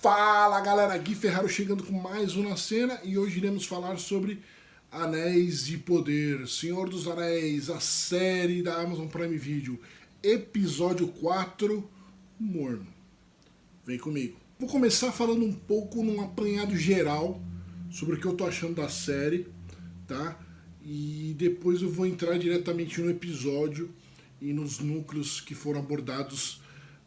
Fala galera, Gui Ferraro chegando com mais um Na Cena e hoje iremos falar sobre Anéis de Poder, Senhor dos Anéis, a série da Amazon Prime Video, episódio 4, Morno. Vem comigo. Vou começar falando um pouco num apanhado geral sobre o que eu tô achando da série, tá? E depois eu vou entrar diretamente no episódio e nos núcleos que foram abordados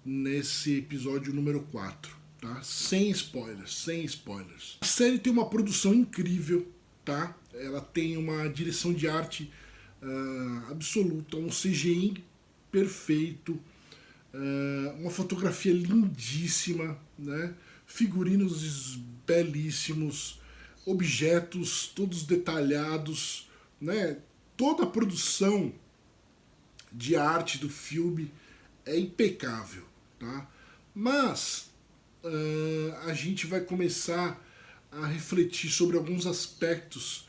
nesse episódio número 4. Tá? Sem spoilers, sem spoilers. A série tem uma produção incrível, tá? Ela tem uma direção de arte absoluta, um CGI perfeito, uma fotografia lindíssima, né? Figurinos belíssimos, objetos todos detalhados, né? Toda a produção de arte do filme é impecável, tá? Mas a gente vai começar a refletir sobre alguns aspectos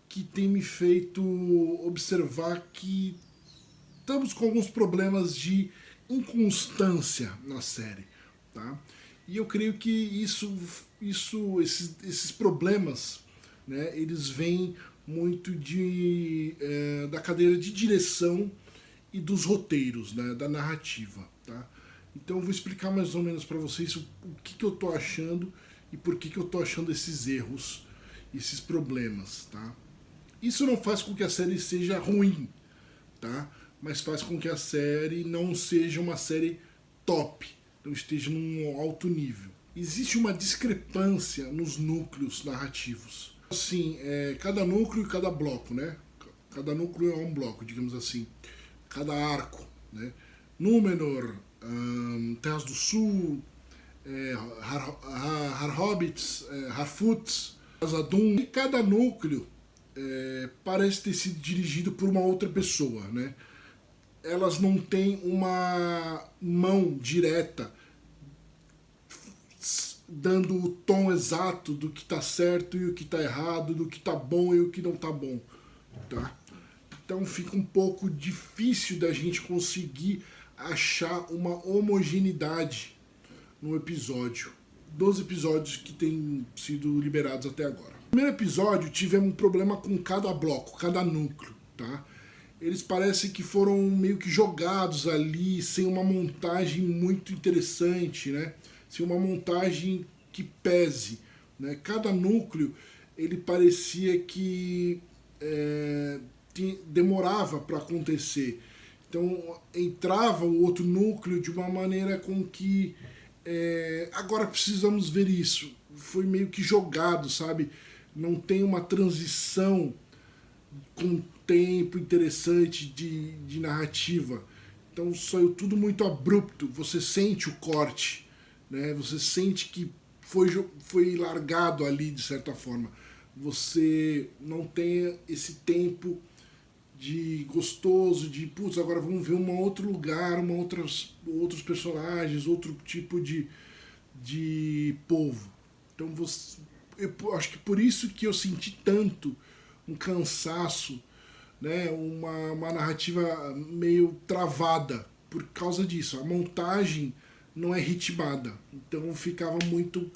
que tem me feito observar que estamos com alguns problemas de inconstância na série, tá? E eu creio que esses problemas, né, eles vêm muito da cadeira de direção e dos roteiros, né, da narrativa, tá? Então eu vou explicar mais ou menos para vocês o que eu tô achando e por que eu tô achando esses erros, esses problemas, tá? Isso não faz com que a série seja ruim, tá? Mas faz com que a série não seja uma série top, não esteja num alto nível. Existe uma discrepância nos núcleos narrativos. Assim, cada núcleo e cada bloco, né? Cada núcleo é um bloco, digamos assim. Cada arco, né? Númenor, Terras do Sul, Harhobbits, Harfoots, Khazad-dûm. E cada núcleo parece ter sido dirigido por uma outra pessoa, né? Elas não têm uma mão direta dando o tom exato do que está certo e o que está errado, do que está bom e o que não está bom, tá? Então fica um pouco difícil da gente conseguir achar uma homogeneidade no episódio, dos episódios que têm sido liberados até agora. No primeiro episódio tivemos um problema com cada bloco, cada núcleo, tá? Eles parecem que foram meio que jogados ali, sem uma montagem muito interessante, né? Sem uma montagem que pese, né? Cada núcleo, ele parecia que demorava para acontecer. Então entrava o outro núcleo de uma maneira com que agora precisamos ver isso. Foi meio que jogado, sabe? Não tem uma transição com tempo interessante de narrativa. Então saiu tudo muito abrupto. Você sente o corte, né? Você sente que foi largado ali de certa forma. Você não tem esse tempo de gostoso, de putz, agora vamos ver um outro lugar, outros personagens, outro tipo de povo. Então eu acho que por isso que eu senti tanto um cansaço, né, uma narrativa meio travada, por causa disso. A montagem não é ritmada, então ficava muito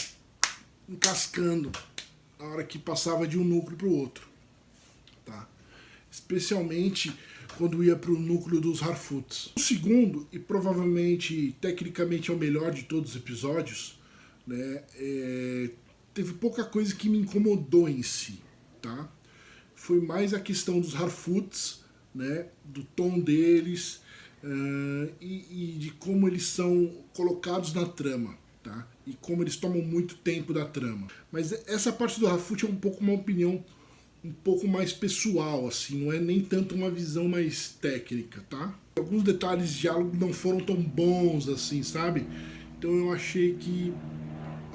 encascando na hora que passava de um núcleo para o outro, tá? Especialmente quando ia para o núcleo dos Harfoots. O segundo, e provavelmente tecnicamente é o melhor de todos os episódios, né, teve pouca coisa que me incomodou em si, tá? Foi mais a questão dos Harfoots, né, do tom deles e de como eles são colocados na trama, tá? E como eles tomam muito tempo da trama. Mas essa parte do Harfoot é um pouco uma opinião um pouco mais pessoal, assim, não é nem tanto uma visão mais técnica, tá? Alguns detalhes de diálogo não foram tão bons assim, sabe? Então eu achei que,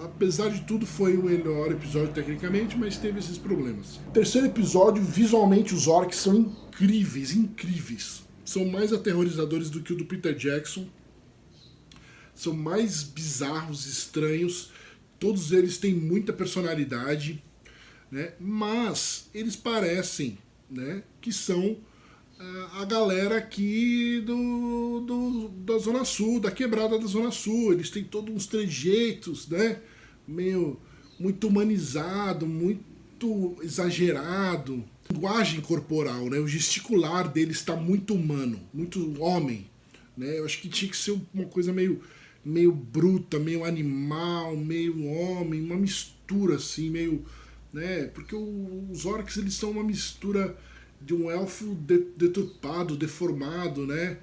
apesar de tudo, foi o melhor episódio tecnicamente, mas teve esses problemas. Terceiro episódio, visualmente os orcs são incríveis, incríveis. São mais aterrorizadores do que o do Peter Jackson. São mais bizarros, estranhos. Todos eles têm muita personalidade, né? Mas eles parecem, né, que são a galera aqui da Zona Sul, da quebrada da Zona Sul. Eles têm todos uns trejeitos, né, meio muito humanizado, muito exagerado. Linguagem corporal, né? O gesticular dele está muito humano, muito homem, né? Eu acho que tinha que ser uma coisa meio bruta, meio animal, meio homem, uma mistura assim, meio, né? Porque os orcs eles são uma mistura de um elfo deturpado, deformado, né?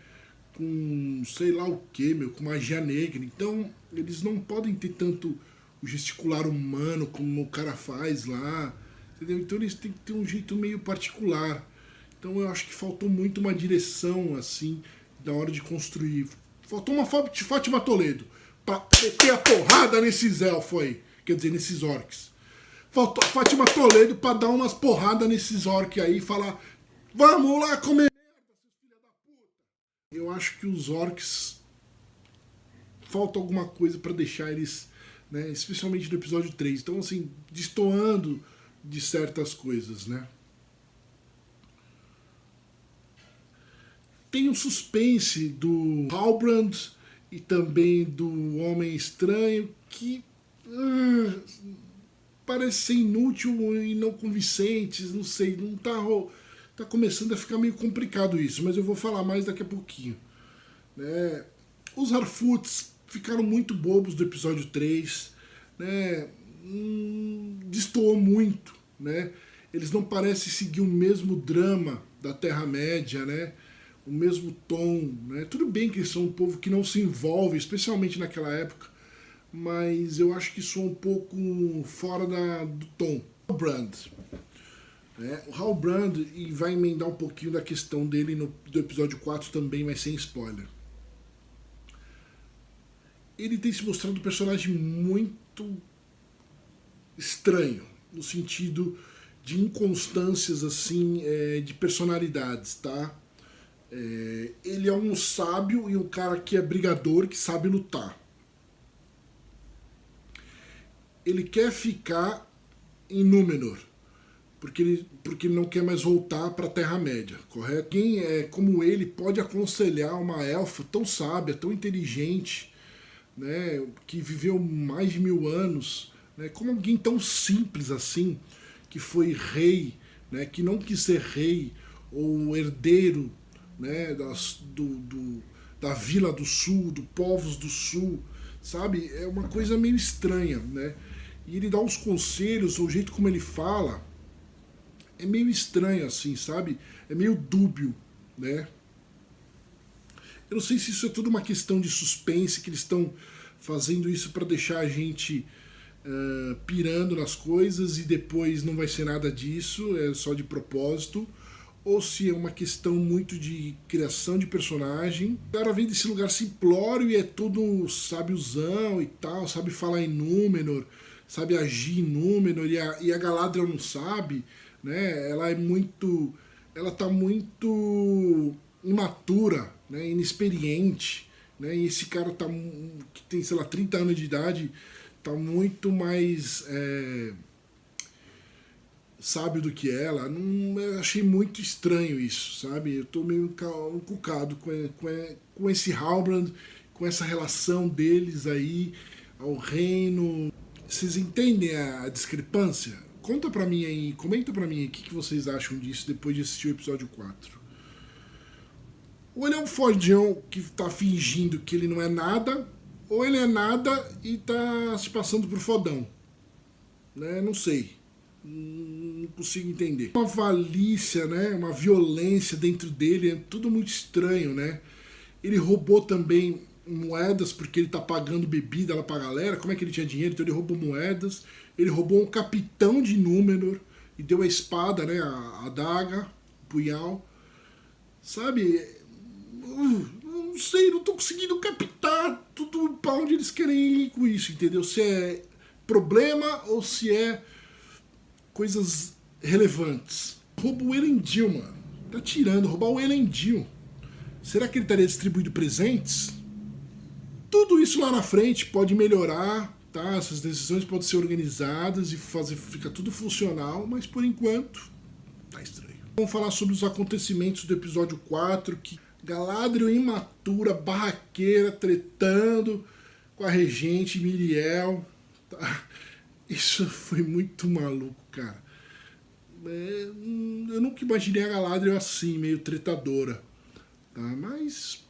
Com sei lá o que, com magia negra. Então eles não podem ter tanto o gesticular humano como o cara faz lá, entendeu? Então eles têm que ter um jeito meio particular. Então eu acho que faltou muito uma direção assim na hora de construir. Faltou uma Fátima Toledo pra meter a porrada nesses elfos aí, quer dizer, nesses orcs. Faltou a Fátima Toledo pra dar umas porradas nesses orcs aí e falar: vamos lá comer merda, seus filha da puta. Eu acho que os orcs falta alguma coisa pra deixar eles, né, especialmente no episódio 3. Então, assim, destoando de certas coisas, né? Tem o suspense do Halbrand e também do Homem Estranho que parece ser inútil e não convincente, não sei, não tá começando a ficar meio complicado isso, mas eu vou falar mais daqui a pouquinho. Né? Os Harfoots ficaram muito bobos do episódio 3, né? Destoou muito, né? Eles não parecem seguir o mesmo drama da Terra-média, né? O mesmo tom, né? Tudo bem que eles são um povo que não se envolve, especialmente naquela época, mas eu acho que soa um pouco fora do tom. O Halbrand, né? O Halbrand, e vai emendar um pouquinho da questão dele do episódio 4 também, mas sem spoiler. Ele tem se mostrado um personagem muito estranho, no sentido de inconstâncias assim, de personalidades, tá? Ele é um sábio e um cara que é brigador, que sabe lutar. Ele quer ficar em Númenor, porque ele não quer mais voltar para a Terra-média, correto? Quem é como ele pode aconselhar uma elfa tão sábia, tão inteligente, né, que viveu mais de 1000 anos, né, como alguém tão simples assim, que foi rei, né, que não quis ser rei ou herdeiro, né, da Vila do Sul, do Povos do Sul, sabe? É uma coisa meio estranha, né? E ele dá uns conselhos, o jeito como ele fala é meio estranho assim, sabe? É meio dúbio, né? Eu não sei se isso é tudo uma questão de suspense, que eles estão fazendo isso para deixar a gente pirando nas coisas e depois não vai ser nada disso, é só de propósito, ou se é uma questão muito de criação de personagem. O cara vem desse lugar simplório e é todo sábiozão e tal, sabe falar em Númenor, sabe agir em Númenor, e a Galadriel não sabe, né? Ela tá muito imatura, né? Inexperiente, né? E esse cara que tem, sei lá, 30 anos de idade, tá muito mais sábio do que ela. Eu achei muito estranho isso, sabe? Eu tô meio encucado com esse Halbrand, com essa relação deles aí ao reino. Vocês entendem a discrepância? Conta pra mim aí, comenta pra mim aí o que vocês acham disso depois de assistir o episódio 4. Ou ele é um fodão que tá fingindo que ele não é nada, ou ele é nada e tá se passando por fodão. Né? Não sei. Não consigo entender. Uma valícia, né? Uma violência dentro dele, é tudo muito estranho, né? Ele roubou também moedas porque ele tá pagando bebida lá pra galera. Como é que ele tinha dinheiro? Então ele roubou moedas. Ele roubou um capitão de Númenor e deu a espada, né? A adaga, o punhal. Sabe? Não sei, não tô conseguindo captar tudo pra onde eles querem ir com isso, entendeu? Se é problema ou se é coisas relevantes. Rouba o Elendil, mano. Tá tirando, roubar o Elendil. Será que ele estaria distribuindo presentes? Tudo isso lá na frente pode melhorar, tá? Essas decisões podem ser organizadas e ficar tudo funcional, mas por enquanto tá estranho. Vamos falar sobre os acontecimentos do episódio 4, que Galadriel imatura, barraqueira, tretando com a regente Miriel, Tá? Isso foi muito maluco, cara. Eu nunca imaginei a Galadriel assim, meio tretadora. Tá? Mas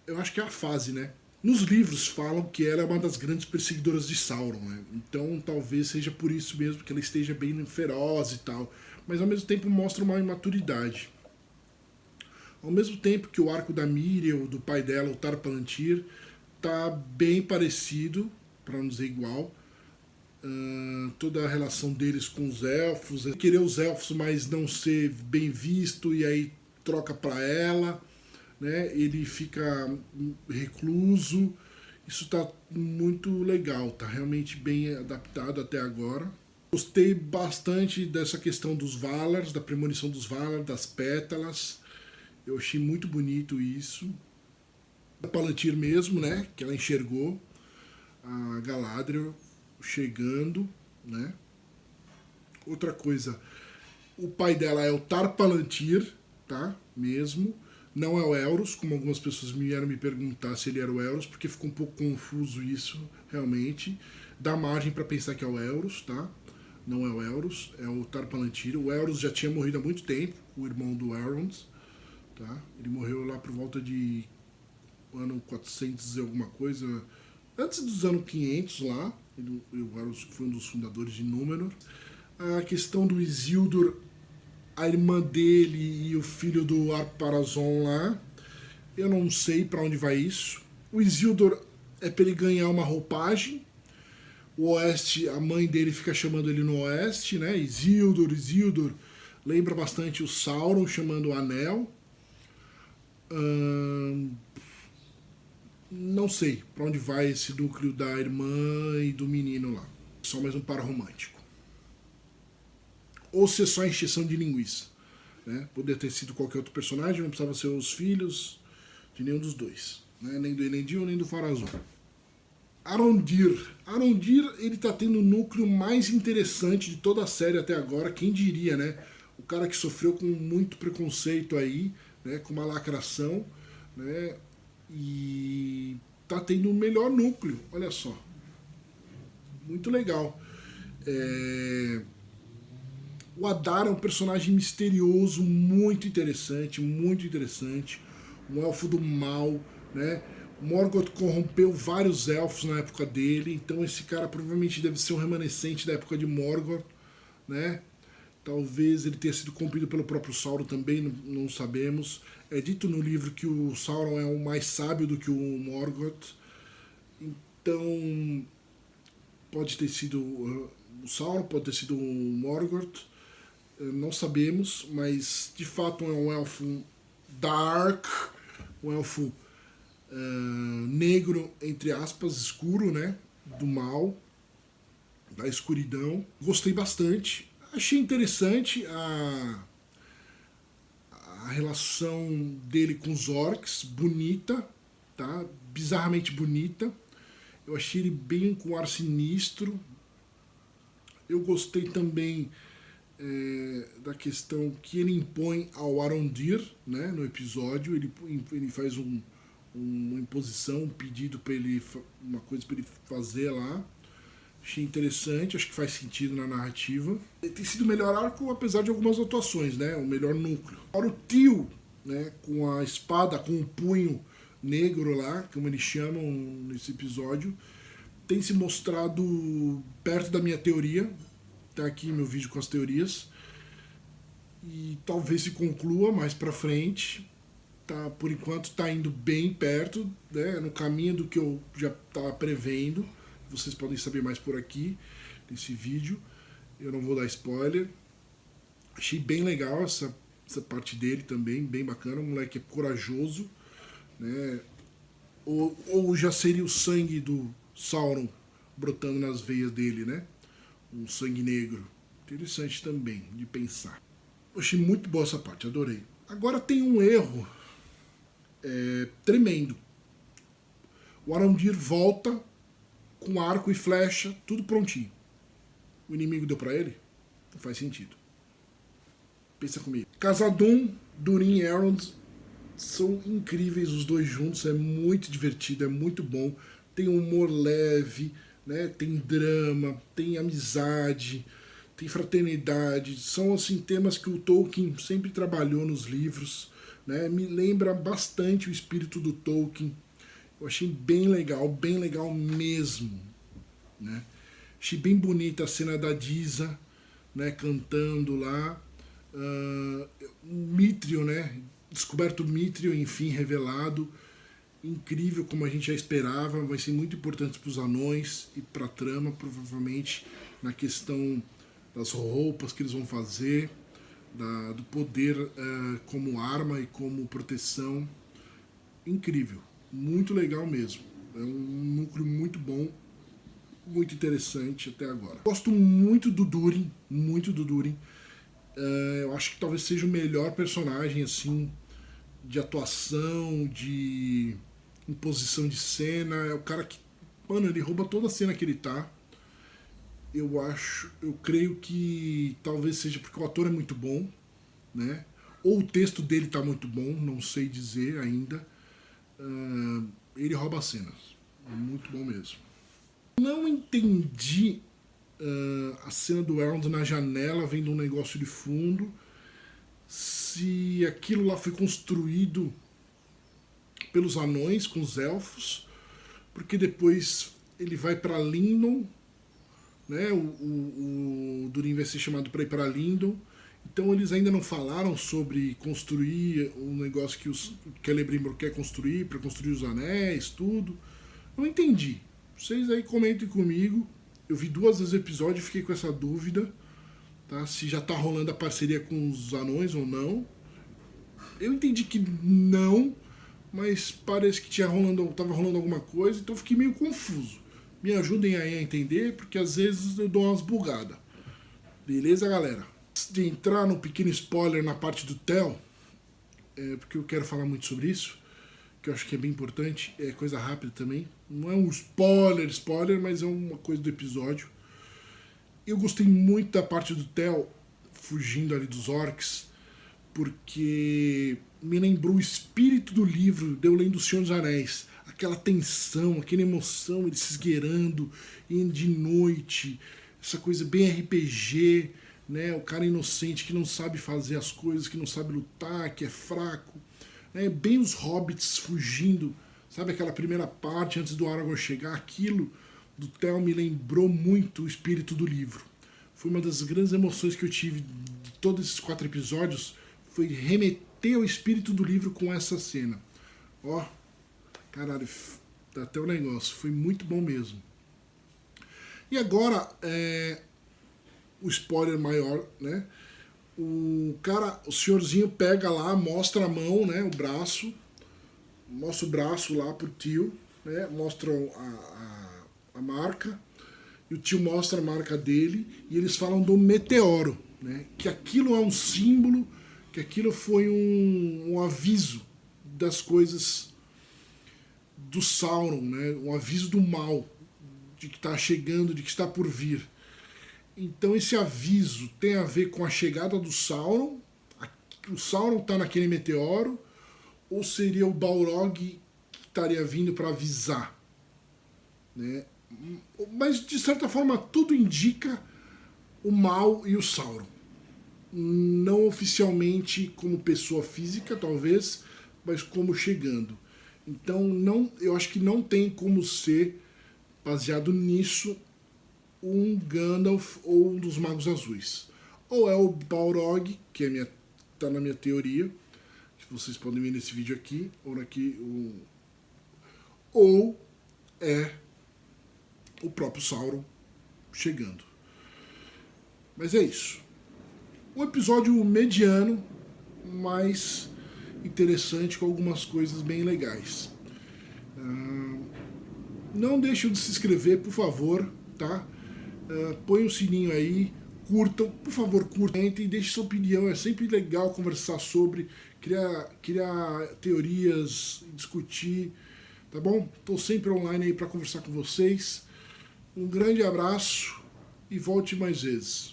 eu acho que é a fase, né? Nos livros falam que ela é uma das grandes perseguidoras de Sauron, né? Então talvez seja por isso mesmo que ela esteja bem feroz e tal. Mas ao mesmo tempo mostra uma imaturidade. Ao mesmo tempo que o arco da Miriel, do pai dela, o Tar-Palantir, tá bem parecido, para não dizer igual. Toda a relação deles com os elfos, querer os elfos, mas não ser bem visto, e aí troca para ela, né? Ele fica recluso. Isso tá muito legal, tá realmente bem adaptado até agora. Gostei bastante dessa questão dos Valars, da premonição dos Valar, das pétalas. Eu achei muito bonito isso. A Palantir mesmo, né? Que ela enxergou a Galadriel chegando, né? Outra coisa, o pai dela é o Tar-Palantir, tá? Mesmo. Não é o Elros, como algumas pessoas vieram me perguntar se ele era o Elros, porque ficou um pouco confuso isso, realmente. Dá margem para pensar que é o Elros, tá? Não é o Elros, é o Tar-Palantir. O Elros já tinha morrido há muito tempo, o irmão do Elrond. Tá? Ele morreu lá por volta de ano 400 e alguma coisa, antes dos anos 500 lá. Ele foi um dos fundadores de Númenor. A questão do Isildur, a irmã dele e o filho do Ar-Pharazôn lá, eu não sei para onde vai isso. O Isildur é para ele ganhar uma roupagem. O Oeste, a mãe dele fica chamando ele no Oeste, né? Isildur, Isildur. Lembra bastante o Sauron chamando o Anel. Não sei para onde vai esse núcleo da irmã e do menino lá. Só mais um par romântico. Ou se é só encheção de linguiça. Né? Poderia ter sido qualquer outro personagem, não precisava ser os filhos de nenhum dos dois. Né? Nem do Elendil, nem do Pharazôn. Arondir. Arondir, ele tá tendo o núcleo mais interessante de toda a série até agora. Quem diria, né? O cara que sofreu com muito preconceito aí, né, com uma lacração, né, e tá tendo o melhor núcleo, olha só. Muito legal. O Adar é um personagem misterioso, muito interessante, muito interessante. Um elfo do mal, né? Morgoth corrompeu vários elfos na época dele, então esse cara provavelmente deve ser um remanescente da época de Morgoth, né? Talvez ele tenha sido corrompido pelo próprio Sauron também, não sabemos. É dito no livro que o Sauron é o mais sábio do que o Morgoth. Então, pode ter sido o Sauron, pode ter sido o Morgoth. Não sabemos, mas de fato é um elfo dark, um elfo negro, entre aspas, escuro, né? Do mal, da escuridão. Gostei bastante. Achei interessante a relação dele com os orcs, bonita, tá? Bizarramente bonita. Eu achei ele bem com ar sinistro. Eu gostei também da questão que ele impõe ao Arondir, né? No episódio, ele faz uma imposição, um pedido para ele, uma coisa para ele fazer lá. Achei interessante, acho que faz sentido na narrativa. Tem sido o melhor arco, apesar de algumas atuações, né? O melhor núcleo. Agora o Tio, né? Com a espada, com o punho negro lá, como eles chamam nesse episódio, tem se mostrado perto da minha teoria. Tá aqui meu vídeo com as teorias. E talvez se conclua mais pra frente. Tá, por enquanto tá indo bem perto, né? No caminho do que eu já estava prevendo. Vocês podem saber mais por aqui, nesse vídeo. Eu não vou dar spoiler. Achei bem legal essa parte dele também, bem bacana. O moleque é corajoso, né? Ou já seria o sangue do Sauron brotando nas veias dele, né? Um sangue negro. Interessante também de pensar. Achei muito boa essa parte, adorei. Agora tem um erro tremendo. O Arondir volta com arco e flecha, tudo prontinho. O inimigo deu pra ele? Não faz sentido. Pensa comigo. Khazad-dûm, Durin e Elrond são incríveis os dois juntos, é muito divertido, é muito bom. Tem um humor leve, né? Tem drama, tem amizade, tem fraternidade. São assim temas que o Tolkien sempre trabalhou nos livros, né? Me lembra bastante o espírito do Tolkien. Eu achei bem legal mesmo, né? Achei bem bonita a cena da Disa, né, cantando lá. Mithril, né? Descoberto Mithril, enfim, revelado. Incrível, como a gente já esperava. Vai ser muito importante para os anões e para a trama, provavelmente, na questão das roupas que eles vão fazer, do poder como arma e como proteção. Incrível, muito legal mesmo. É um núcleo muito bom, muito interessante até agora. Gosto muito do Durin, muito do Durin. Eu acho que talvez seja o melhor personagem, assim, de atuação, de imposição de cena. É o cara que, mano, ele rouba toda a cena que ele tá. Eu creio que talvez seja porque o ator é muito bom, né? Ou o texto dele tá muito bom, não sei dizer ainda. Ele rouba as cenas, muito bom mesmo. Não entendi a cena do Elrond na janela, vendo um negócio de fundo, se aquilo lá foi construído pelos anões com os elfos, porque depois ele vai para Lindon, né? O Durin vai ser chamado para ir para Lindon. Então eles ainda não falaram sobre construir um negócio que o Celebrimbor quer construir, para construir os anéis, tudo. Não entendi. Vocês aí comentem comigo. Eu vi 2 vezes o episódio e fiquei com essa dúvida, tá? Se já tá rolando a parceria com os anões ou não. Eu entendi que não, mas parece que tava rolando alguma coisa, então eu fiquei meio confuso. Me ajudem aí a entender, porque às vezes eu dou umas bugadas. Beleza, galera? Antes de entrar no pequeno spoiler na parte do Theo, porque eu quero falar muito sobre isso, que eu acho que é bem importante, é coisa rápida também. Não é um spoiler, mas é uma coisa do episódio. Eu gostei muito da parte do Theo fugindo ali dos orcs, porque me lembrou o espírito do livro, de eu lendo O Senhor dos Anéis. Aquela tensão, aquela emoção, ele se esgueirando, indo de noite, essa coisa bem RPG, né? O cara inocente que não sabe fazer as coisas, que não sabe lutar, que é fraco. Bem os hobbits fugindo, sabe aquela primeira parte antes do Aragorn chegar, aquilo do Theo me lembrou muito o espírito do livro. Foi uma das grandes emoções que eu tive de todos esses 4 episódios, foi remeter ao espírito do livro com essa cena. Ó, caralho, dá até o negócio, foi muito bom mesmo. E agora, o spoiler maior, né? O senhorzinho pega lá, mostra a mão, né, o braço, mostra o braço lá pro tio, né, mostra a marca, e o tio mostra a marca dele, e eles falam do meteoro, né, que aquilo é um símbolo, que aquilo foi um aviso das coisas do Sauron, né, um aviso do mal, de que está chegando, de que está por vir. Então esse aviso tem a ver com a chegada do Sauron. O Sauron está naquele meteoro, ou seria o Balrog que estaria vindo para avisar, né? Mas de certa forma tudo indica o mal e o Sauron. Não oficialmente como pessoa física, talvez, mas como chegando. Então eu acho que não tem como ser baseado nisso um Gandalf ou um dos Magos Azuis. Ou é o Balrog, que tá na minha teoria, que vocês podem ver nesse vídeo aqui, ou é o próprio Sauron chegando. Mas é isso. Um episódio mediano, mas interessante, com algumas coisas bem legais. Não deixem de se inscrever, por favor, tá? Põe o sininho aí, curtam, por favor, curtam e deixem sua opinião. É sempre legal conversar sobre, criar teorias, discutir, tá bom? Estou sempre online aí para conversar com vocês. Um grande abraço e volte mais vezes.